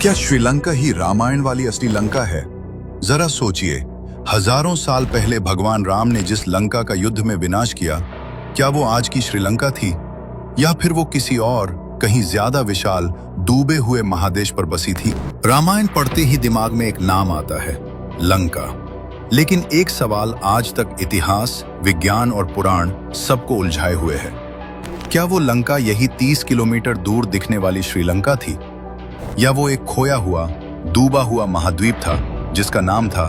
क्या श्रीलंका ही रामायण वाली असली लंका है? जरा सोचिए, हजारों साल पहले भगवान राम ने जिस लंका का युद्ध में विनाश किया, क्या वो आज की श्रीलंका थी, या फिर वो किसी और कहीं ज्यादा विशाल डूबे हुए महादेश पर बसी थी? रामायण पढ़ते ही दिमाग में एक नाम आता है, लंका। लेकिन एक सवाल आज तक इतिहास, विज्ञान और पुराण सबको उलझाए हुए है। क्या वो लंका यही 30 किलोमीटर दूर दिखने वाली श्रीलंका थी, या वो एक खोया हुआ, डूबा हुआ महाद्वीप था जिसका नाम था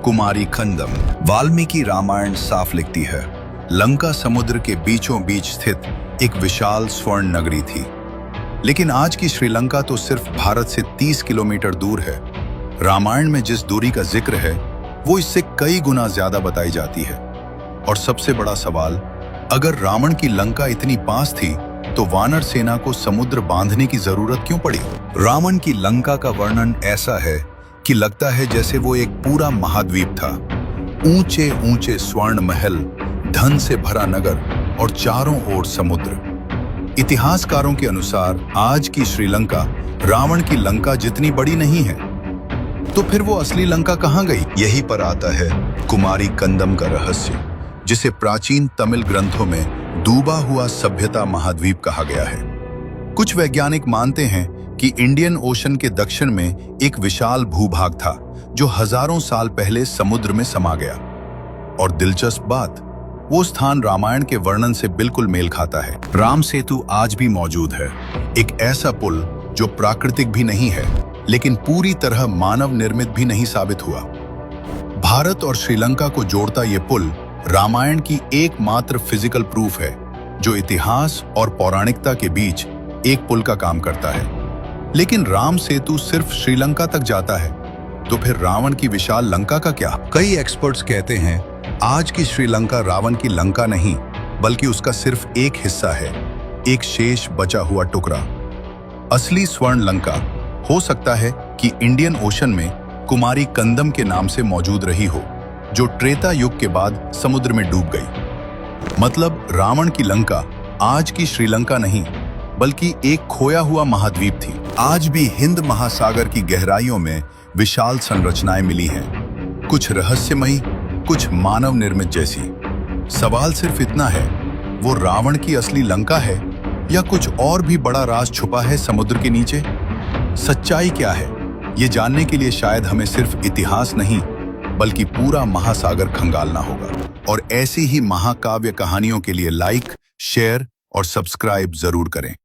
कुमारी खंडम? वाल्मीकि रामायण साफ लिखती है, लंका समुद्र के बीचों बीच स्थित एक विशाल स्वर्ण नगरी थी। लेकिन आज की श्रीलंका तो सिर्फ भारत से 30 किलोमीटर दूर है। रामायण में जिस दूरी का जिक्र है वो इससे कई गुना ज्यादा बताई जाती है। और सबसे बड़ा सवाल, अगर रावण की लंका इतनी पास थी तो वानर सेना को समुद्र बांधने की जरूरत क्यों पड़ी? रावण की लंका का वर्णन ऐसा है कि लगता है जैसे वो एक पूरा महाद्वीप था। ऊंचे ऊंचे स्वर्ण महल, धन से भरा नगर और चारों ओर समुद्र। इतिहासकारों के अनुसार आज की श्रीलंका रावण की लंका जितनी बड़ी नहीं है। तो फिर वो असली लंका कहां गई? यहीं पर आता है कुमारी कंदम का रहस्य, जिसे प्राचीन तमिल ग्रंथों में डूबा हुआ सभ्यता महाद्वीप कहा गया है। कुछ वैज्ञानिक मानते हैं कि इंडियन ओशन के दक्षिण में एक विशाल भूभाग था जो हजारों साल पहले समुद्र में समा गया। और दिलचस्प बात, वो स्थान रामायण के वर्णन से बिल्कुल मेल खाता है। राम सेतु आज भी मौजूद है, एक ऐसा पुल जो प्राकृतिक भी नहीं है लेकिन पूरी तरह मानव निर्मित भी नहीं साबित हुआ। भारत और श्रीलंका को जोड़ता ये पुल रामायण की एकमात्र फिजिकल प्रूफ है जो इतिहास और पौराणिकता के बीच एक पुल का काम करता है। लेकिन राम सेतु सिर्फ श्रीलंका तक जाता है, तो फिर रावण की विशाल लंका का क्या? कई एक्सपर्ट्स कहते हैं आज की श्रीलंका रावण की लंका नहीं बल्कि उसका सिर्फ एक हिस्सा है, एक शेष बचा हुआ टुकड़ा। असली स्वर्ण लंका हो सकता है कि इंडियन ओशन में कुमारी कंदम के नाम से मौजूद रही हो, जो त्रेता युग के बाद समुद्र में डूब गई। मतलब रावण की लंका आज की श्रीलंका नहीं बल्कि एक खोया हुआ महाद्वीप थी। आज भी हिंद महासागर की गहराइयों में विशाल संरचनाएं मिली हैं, कुछ रहस्यमयी, कुछ मानव निर्मित जैसी। सवाल सिर्फ इतना है, वो रावण की असली लंका है या कुछ और भी बड़ा राज छुपा है समुद्र के नीचे? सच्चाई क्या है, ये जानने के लिए शायद हमें सिर्फ इतिहास नहीं बल्कि पूरा महासागर खंगालना होगा। और ऐसी ही महाकाव्य कहानियों के लिए लाइक, शेयर और सब्सक्राइब जरूर करें।